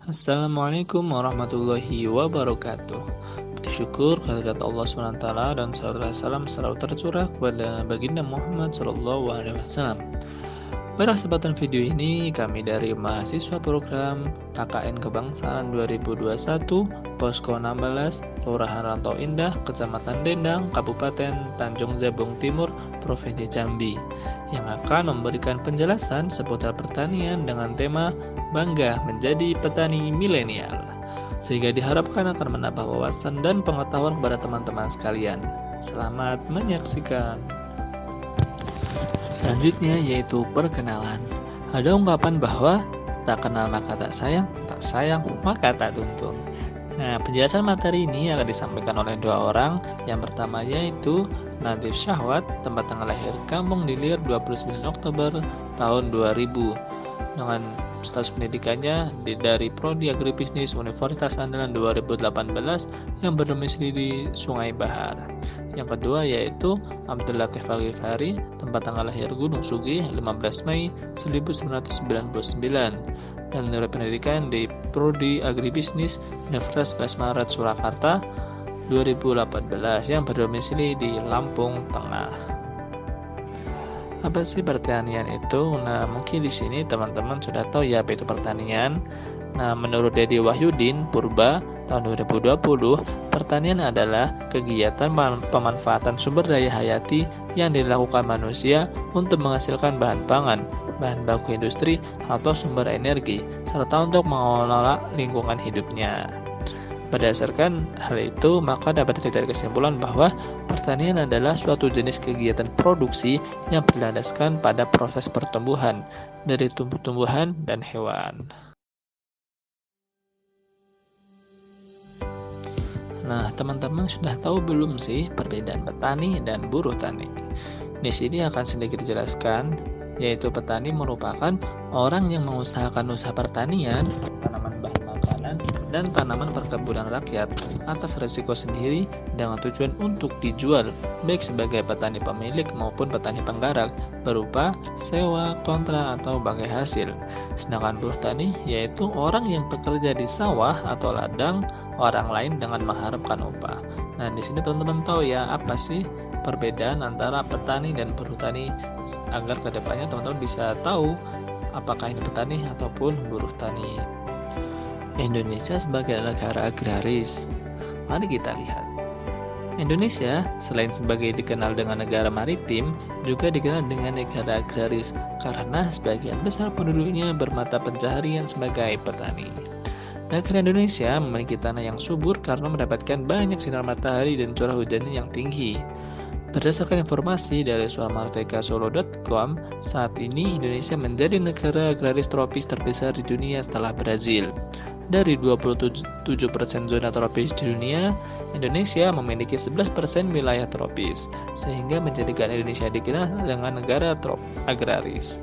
Assalamualaikum warahmatullahi wabarakatuh. Bersyukur kehadirat Allah SWT dan salam selalu tercurah kepada baginda Muhammad SAW. Pada kesempatan video ini, kami dari mahasiswa program KKN Kebangsaan 2021, Posko 16, Kelurahan Rantau Indah, Kecamatan Dendang, Kabupaten Tanjung Jabung Timur, Provinsi Jambi, yang akan memberikan penjelasan seputar pertanian dengan tema Bangga Menjadi Petani Milenial, sehingga diharapkan akan menambah wawasan dan pengetahuan kepada teman-teman sekalian. Selamat menyaksikan. Selanjutnya yaitu perkenalan. Ada ungkapan bahwa tak kenal maka tak sayang maka tak tuntun. Nah, penjelasan materi ini akan disampaikan oleh dua orang. Yang pertama yaitu Nadif Syahwat, tempat tanggal lahir Kampung Dilir 29 Oktober tahun 2000. Dengan status pendidikannya dari Prodi Agribisnis Universitas Andalan 2018 yang berdomisili di Sungai Bahar. Yang kedua yaitu Abdul Latif Al-Ghifari, tempat tanggal lahir Gunung Sugih 15 Mei 1999 dan nilai pendidikan di Prodi Agribisnis Universitas 11 Maret Surakarta 2018 yang berdomisili di Lampung Tengah. Apa sih pertanian itu? Nah, mungkin di sini teman-teman sudah tahu ya apa itu pertanian. Nah, menurut Dedi Wahyudin Purba tahun 2020, pertanian adalah kegiatan pemanfaatan sumber daya hayati yang dilakukan manusia untuk menghasilkan bahan pangan, bahan baku industri, atau sumber energi, serta untuk mengelola lingkungan hidupnya. Berdasarkan hal itu, maka dapat ditarik kesimpulan bahwa pertanian adalah suatu jenis kegiatan produksi yang berlandaskan pada proses pertumbuhan dari tumbuh-tumbuhan dan hewan. Nah, teman-teman sudah tahu belum sih perbedaan petani dan buruh tani? Di sini akan sedikit dijelaskan, yaitu petani merupakan orang yang mengusahakan usaha pertanian, tanaman bahan makanan, dan tanaman perkebunan rakyat atas risiko sendiri dengan tujuan untuk dijual, baik sebagai petani pemilik maupun petani penggarap, berupa sewa, kontrak, atau bagai hasil. Sedangkan buruh tani yaitu orang yang bekerja di sawah atau ladang orang lain dengan mengharapkan upah. Nah, di sini teman-teman tahu ya apa sih perbedaan antara petani dan buruh tani, agar kedepannya teman-teman bisa tahu apakah ini petani ataupun buruh tani. Indonesia sebagai negara agraris. Mari kita lihat. Indonesia selain sebagai dikenal dengan negara maritim, juga dikenal dengan negara agraris karena sebagian besar penduduknya bermata pencaharian sebagai petani. Negara Indonesia memiliki tanah yang subur karena mendapatkan banyak sinar matahari dan curah hujannya yang tinggi. Berdasarkan informasi dari suamerdekasolo.com, saat ini Indonesia menjadi negara agraris tropis terbesar di dunia setelah Brazil. Dari 27% zona tropis di dunia, Indonesia memiliki 11% wilayah tropis, sehingga menjadikan Indonesia dikenal dengan negara agraris.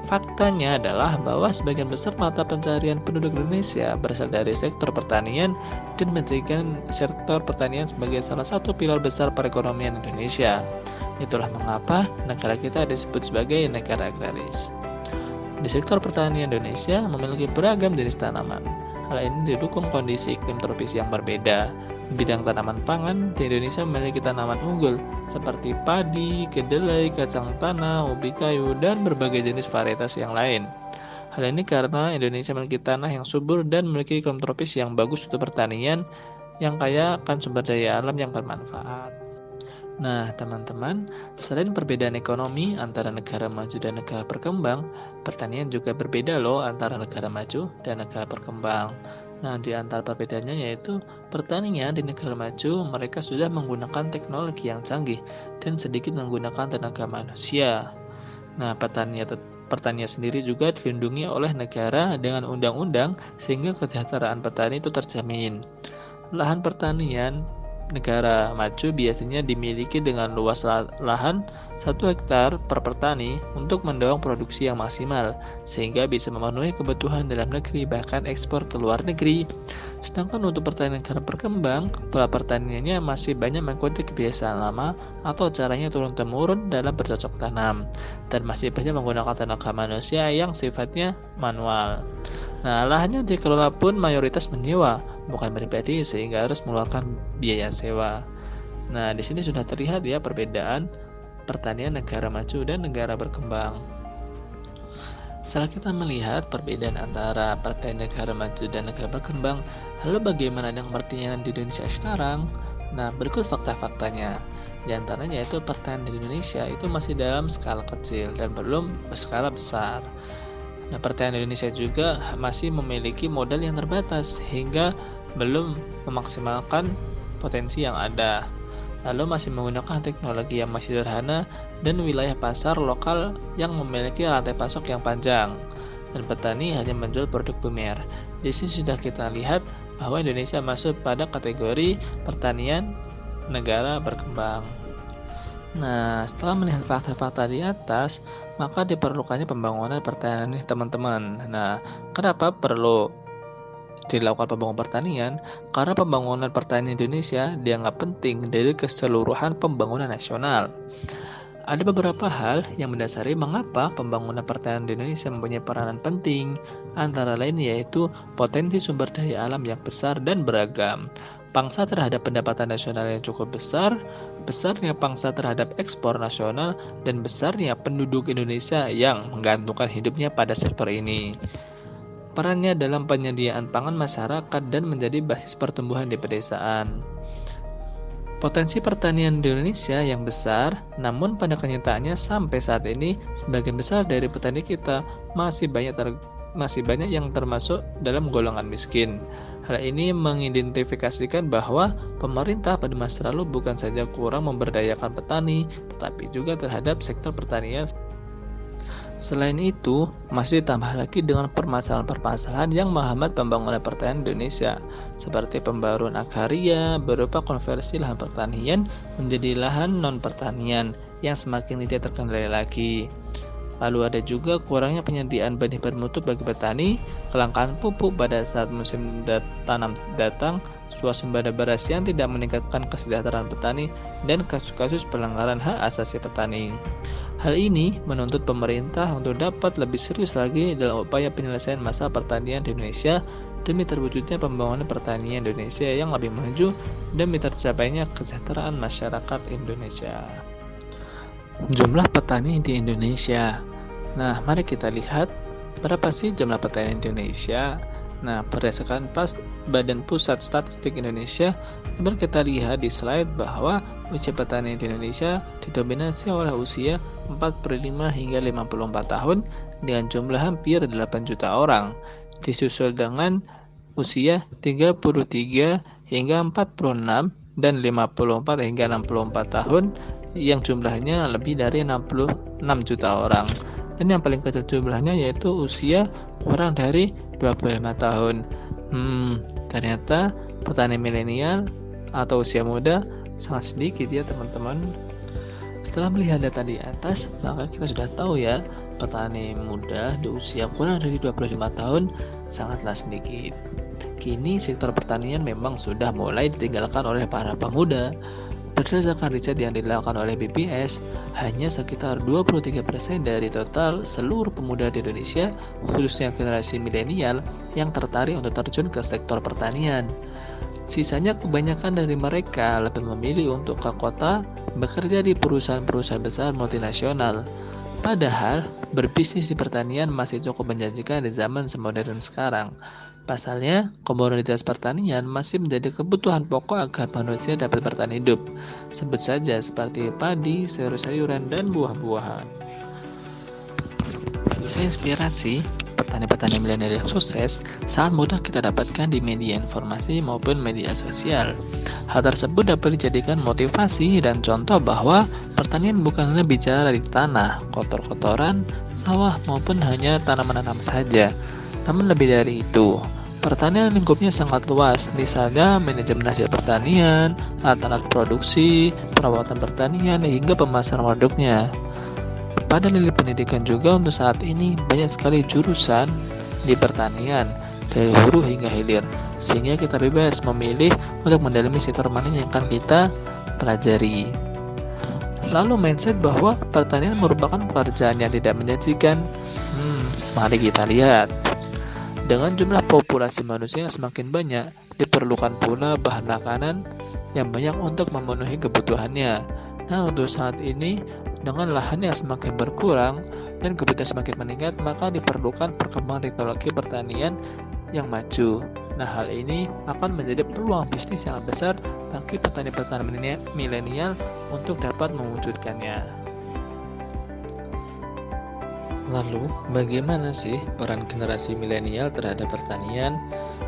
Faktanya adalah bahwa sebagian besar mata pencaharian penduduk Indonesia berasal dari sektor pertanian dan menjadikan sektor pertanian sebagai salah satu pilar besar perekonomian Indonesia. Itulah mengapa negara kita disebut sebagai negara agraris. Di sektor pertanian Indonesia memiliki beragam jenis tanaman. Hal ini didukung kondisi iklim tropis yang berbeda. Di bidang tanaman pangan, di Indonesia memiliki tanaman unggul seperti padi, kedelai, kacang tanah, ubi kayu, dan berbagai jenis varietas yang lain. Hal ini karena Indonesia memiliki tanah yang subur dan memiliki iklim tropis yang bagus untuk pertanian yang kaya akan sumber daya alam yang bermanfaat. Nah, teman-teman, selain perbedaan ekonomi antara negara maju dan negara berkembang, pertanian juga berbeda loh antara negara maju dan negara berkembang. Nah, di antara perbedaannya yaitu pertanian di negara maju mereka sudah menggunakan teknologi yang canggih dan sedikit menggunakan tenaga manusia. Nah, pertanian sendiri juga dilindungi oleh negara dengan undang-undang sehingga kesejahteraan petani itu terjamin. Lahan pertanian negara maju biasanya dimiliki dengan luas lahan 1 hektar per petani untuk mendorong produksi yang maksimal, sehingga bisa memenuhi kebutuhan dalam negeri bahkan ekspor ke luar negeri. Sedangkan untuk pertanian negara berkembang, pola pertaniannya masih banyak mengikuti kebiasaan lama atau caranya turun-temurun dalam bercocok tanam, dan masih banyak menggunakan tenaga manusia yang sifatnya manual. Nah, lahannya dikelola pun mayoritas menyewa, bukan pribadi sehingga harus mengeluarkan biaya sewa. Nah, di sini sudah terlihat ya perbedaan pertanian negara maju dan negara berkembang. Setelah kita melihat perbedaan antara pertanian negara maju dan negara berkembang, lalu bagaimana dengan pertanian di Indonesia sekarang? Nah, berikut fakta-faktanya. Di antaranya yaitu pertanian di Indonesia itu masih dalam skala kecil dan belum berskala besar. Nah, pertanian Indonesia juga masih memiliki modal yang terbatas hingga belum memaksimalkan potensi yang ada. Lalu masih menggunakan teknologi yang masih sederhana dan wilayah pasar lokal yang memiliki rantai pasok yang panjang. Dan petani hanya menjual produk primer. Di sini sudah kita lihat bahwa Indonesia masuk pada kategori pertanian negara berkembang. Nah, setelah melihat fakta-fakta di atas, maka diperlukannya pembangunan pertanian nih teman-teman. Nah, kenapa perlu dilakukan pembangunan pertanian? Karena pembangunan pertanian Indonesia dianggap penting dari keseluruhan pembangunan nasional. Ada beberapa hal yang mendasari mengapa pembangunan pertanian di Indonesia mempunyai peranan penting, antara lain yaitu potensi sumber daya alam yang besar dan beragam, pangsa terhadap pendapatan nasional yang cukup besar, besarnya pangsa terhadap ekspor nasional, dan besarnya penduduk Indonesia yang menggantungkan hidupnya pada sektor ini. Perannya dalam penyediaan pangan masyarakat dan menjadi basis pertumbuhan di pedesaan. Potensi pertanian di Indonesia yang besar, namun pada kenyataannya sampai saat ini sebagian besar dari petani kita masih banyak yang termasuk dalam golongan miskin. Hal ini mengidentifikasikan bahwa pemerintah pada masa lalu bukan saja kurang memberdayakan petani, tetapi juga terhadap sektor pertanian. Selain itu, masih ditambah lagi dengan permasalahan-permasalahan yang menghambat pembangunan pertanian Indonesia, seperti pembaruan agraria berupa konversi lahan pertanian menjadi lahan non-pertanian yang semakin tidak terkendali lagi. Lalu ada juga kurangnya penyediaan benih bermutu bagi petani, kelangkaan pupuk pada saat musim tanam datang, swasembada beras yang tidak meningkatkan kesejahteraan petani, dan kasus-kasus pelanggaran hak asasi petani. Hal ini menuntut pemerintah untuk dapat lebih serius lagi dalam upaya penyelesaian masalah pertanian di Indonesia demi terwujudnya pembangunan pertanian Indonesia yang lebih maju demi tercapainya kesejahteraan masyarakat Indonesia. Jumlah petani di Indonesia. Nah, mari kita lihat berapa sih jumlah petani di Indonesia. Nah, berdasarkan Badan Pusat Statistik Indonesia, dapat kita lihat di slide bahwa usia petani di Indonesia didominasi oleh usia 45 hingga 54 tahun dengan jumlah hampir 8 juta orang, disusul dengan usia 33 hingga 46 dan 54 hingga 64 tahun yang jumlahnya lebih dari 66 juta orang. Dan yang paling kecil jumlahnya yaitu usia kurang dari 25 tahun. Ternyata petani milenial atau usia muda sangat sedikit ya teman-teman. Setelah melihat data di atas, maka kita sudah tahu ya, petani muda di usia kurang dari 25 tahun sangatlah sedikit. Kini sektor pertanian memang sudah mulai ditinggalkan oleh para pemuda. Berdasarkan riset yang dilakukan oleh BPS, hanya sekitar 23% dari total seluruh pemuda di Indonesia, khususnya generasi milenial, yang tertarik untuk terjun ke sektor pertanian. Sisanya kebanyakan dari mereka lebih memilih untuk ke kota, bekerja di perusahaan-perusahaan besar multinasional. Padahal, berbisnis di pertanian masih cukup menjanjikan di zaman semodern sekarang. Pasalnya, komoditas pertanian masih menjadi kebutuhan pokok agar manusia dapat bertahan hidup. Sebut saja seperti padi, sayur-sayuran, dan buah-buahan. Bisa inspirasi, petani-petani milenial yang sukses sangat mudah kita dapatkan di media informasi maupun media sosial. Hal tersebut dapat dijadikan motivasi dan contoh bahwa pertanian bukanlah bicara di tanah, kotor-kotoran, sawah maupun hanya tanaman-tanaman saja. Namun lebih dari itu, pertanian lingkupnya sangat luas, misalnya manajemen hasil pertanian, alat-alat produksi, perawatan pertanian, hingga pemasaran produknya. Pada lini pendidikan juga untuk saat ini banyak sekali jurusan di pertanian, dari hulu hingga hilir, sehingga kita bebas memilih untuk mendalami sektor mana yang akan kita pelajari. Lalu mindset bahwa pertanian merupakan pekerjaan yang tidak menjanjikan. Mari kita lihat. Dengan jumlah populasi manusia yang semakin banyak, diperlukan pula bahan makanan yang banyak untuk memenuhi kebutuhannya. Nah, untuk saat ini, dengan lahan yang semakin berkurang dan kebutuhan semakin meningkat, maka diperlukan perkembangan teknologi pertanian yang maju. Nah, hal ini akan menjadi peluang bisnis yang besar bagi petani-petani milenial untuk dapat mewujudkannya. Lalu, bagaimana sih peran generasi milenial terhadap pertanian?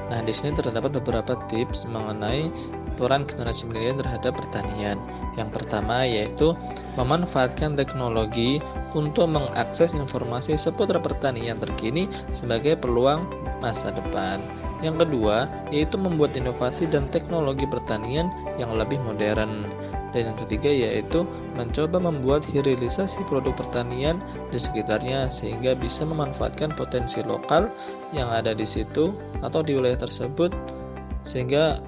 Nah, di sini terdapat beberapa tips mengenai peran generasi milenial terhadap pertanian. Yang pertama yaitu memanfaatkan teknologi untuk mengakses informasi seputar pertanian terkini sebagai peluang masa depan. Yang kedua yaitu membuat inovasi dan teknologi pertanian yang lebih modern. Dan yang ketiga yaitu mencoba membuat hilirisasi produk pertanian di sekitarnya sehingga bisa memanfaatkan potensi lokal yang ada di situ atau di wilayah tersebut sehingga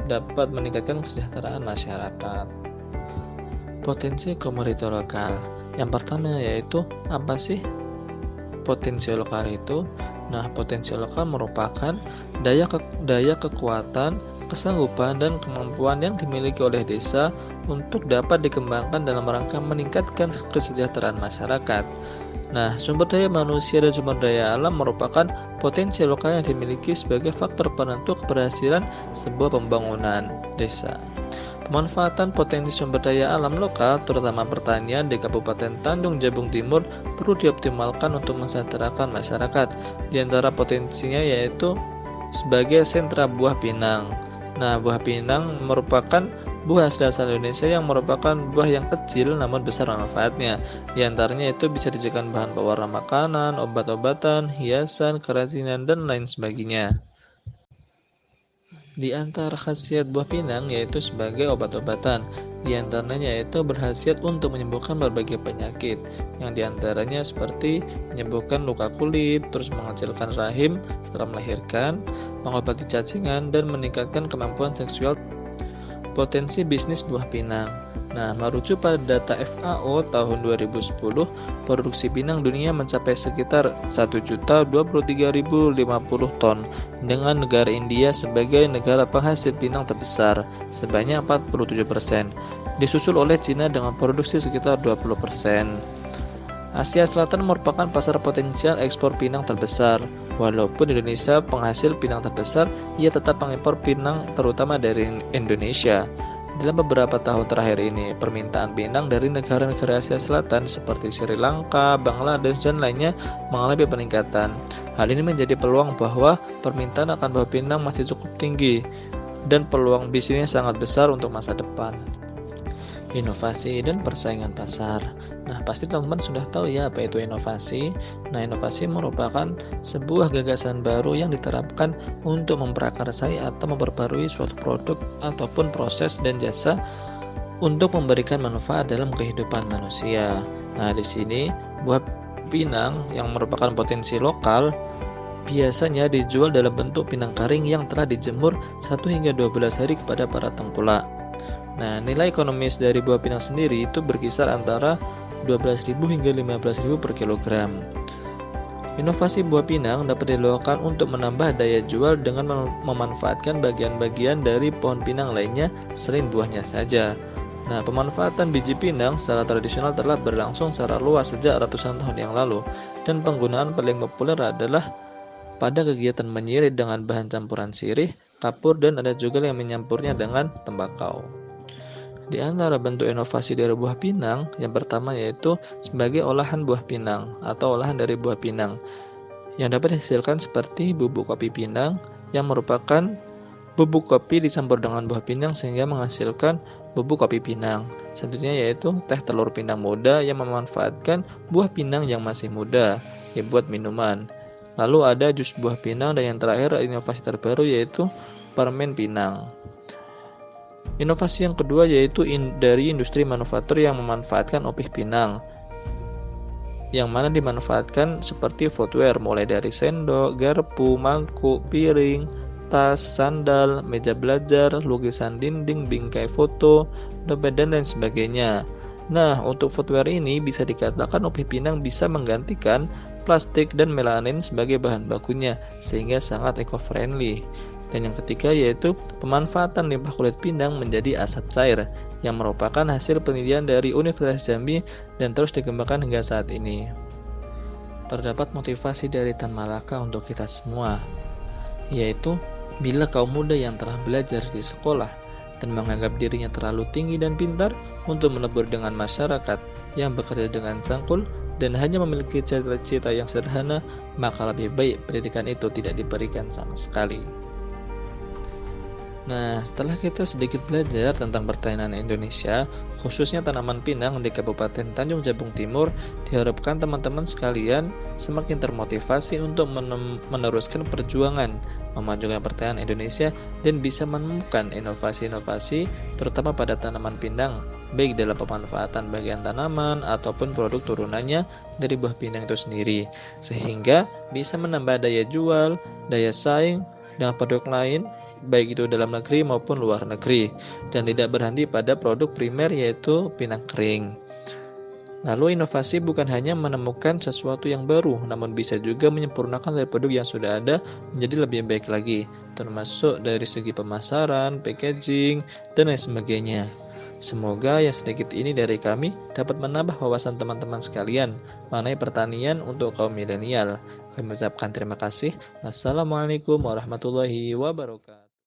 dapat meningkatkan kesejahteraan masyarakat. Potensi komoditi lokal. Yang pertama yaitu apa sih potensi lokal itu? Nah, potensi lokal merupakan daya kekuatan, kesanggupan, dan kemampuan yang dimiliki oleh desa untuk dapat dikembangkan dalam rangka meningkatkan kesejahteraan masyarakat. Nah, sumber daya manusia dan sumber daya alam merupakan potensi lokal yang dimiliki sebagai faktor penentu keberhasilan sebuah pembangunan desa. Pemanfaatan potensi sumber daya alam lokal, terutama pertanian di Kabupaten Tanjung Jabung Timur, perlu dioptimalkan untuk mensejahterakan masyarakat. Di antara potensinya yaitu sebagai sentra buah pinang. Nah, buah pinang merupakan buah asal Indonesia yang merupakan buah yang kecil namun besar manfaatnya. Di antaranya itu bisa dijadikan bahan pewarna makanan, obat-obatan, hiasan, kerajinan, dan lain sebagainya. Di antara khasiat buah pinang yaitu sebagai obat-obatan. Di antaranya yaitu berkhasiat untuk menyembuhkan berbagai penyakit, yang diantaranya seperti menyembuhkan luka kulit, terus mengecilkan rahim setelah melahirkan, mengobati cacingan, dan meningkatkan kemampuan seksual. Potensi bisnis buah pinang. Nah, merujuk pada data FAO tahun 2010, produksi pinang dunia mencapai sekitar 1.023.050 ton, dengan negara India sebagai negara penghasil pinang terbesar, sebanyak 47%, disusul oleh Cina dengan produksi sekitar 20%. Asia Selatan merupakan pasar potensial ekspor pinang terbesar. Walaupun Indonesia penghasil pinang terbesar, ia tetap mengimpor pinang terutama dari Indonesia. Dalam beberapa tahun terakhir ini, permintaan pinang dari negara-negara Asia Selatan seperti Sri Lanka, Bangladesh, dan lainnya mengalami peningkatan. Hal ini menjadi peluang bahwa permintaan akan buah pinang masih cukup tinggi dan peluang bisnisnya sangat besar untuk masa depan. Inovasi dan persaingan pasar. Nah, pasti teman-teman sudah tahu ya apa itu inovasi. Nah, inovasi merupakan sebuah gagasan baru yang diterapkan untuk memprakarsai atau memperbarui suatu produk ataupun proses dan jasa untuk memberikan manfaat dalam kehidupan manusia. Nah, di sini buah pinang yang merupakan potensi lokal biasanya dijual dalam bentuk pinang kering yang telah dijemur 1 hingga 12 hari kepada para tengkulak. Nah, nilai ekonomis dari buah pinang sendiri itu berkisar antara 12.000 hingga 15.000 per kilogram. Inovasi buah pinang dapat dilakukan untuk menambah daya jual dengan memanfaatkan bagian-bagian dari pohon pinang lainnya selain buahnya saja. Nah, pemanfaatan biji pinang secara tradisional telah berlangsung secara luas sejak ratusan tahun yang lalu, dan penggunaan paling populer adalah pada kegiatan menyirit dengan bahan campuran sirih, kapur, dan ada juga yang menyampurnya dengan tembakau. Di antara bentuk inovasi dari buah pinang, yang pertama yaitu sebagai olahan buah pinang atau olahan dari buah pinang yang dapat dihasilkan seperti bubuk kopi pinang, yang merupakan bubuk kopi dicampur dengan buah pinang sehingga menghasilkan bubuk kopi pinang. Selanjutnya yaitu teh telur pinang muda yang memanfaatkan buah pinang yang masih muda dibuat minuman. Lalu ada jus buah pinang, dan yang terakhir inovasi terbaru yaitu permen pinang. Inovasi yang kedua yaitu dari industri manufaktur yang memanfaatkan opih pinang, yang mana dimanfaatkan seperti footwear mulai dari sendok, garpu, mangkuk, piring, tas, sandal, meja belajar, lukisan dinding, bingkai foto, dompet, dan lain sebagainya. Nah, untuk footwear ini bisa dikatakan opih pinang bisa menggantikan plastik, dan melanin sebagai bahan bakunya, sehingga sangat eco-friendly. Dan yang ketiga yaitu pemanfaatan limbah kulit pindang menjadi asap cair, yang merupakan hasil penelitian dari Universitas Jambi dan terus dikembangkan hingga saat ini. Terdapat motivasi dari Tan Malaka untuk kita semua, yaitu bila kaum muda yang telah belajar di sekolah dan menganggap dirinya terlalu tinggi dan pintar untuk melebur dengan masyarakat yang bekerja dengan cangkul dan hanya memiliki cita-cita yang sederhana, maka lebih baik pendidikan itu tidak diberikan sama sekali. Nah, setelah kita sedikit belajar tentang pertanian Indonesia, khususnya tanaman pinang di Kabupaten Tanjung Jabung Timur, diharapkan teman-teman sekalian semakin termotivasi untuk meneruskan perjuangan memajukan pertanian Indonesia dan bisa menemukan inovasi-inovasi terutama pada tanaman pinang, baik dalam pemanfaatan bagian tanaman ataupun produk turunannya dari buah pinang itu sendiri, sehingga bisa menambah daya jual, daya saing dengan produk lain baik itu dalam negeri maupun luar negeri, dan tidak berhenti pada produk primer yaitu pinang kering. Lalu inovasi bukan hanya menemukan sesuatu yang baru, namun bisa juga menyempurnakan dari produk yang sudah ada menjadi lebih baik lagi, termasuk dari segi pemasaran, packaging, dan lain sebagainya. Semoga yang sedikit ini dari kami dapat menambah wawasan teman-teman sekalian mengenai pertanian untuk kaum milenial. Kami ucapkan terima kasih. Wassalamualaikum warahmatullahi wabarakatuh.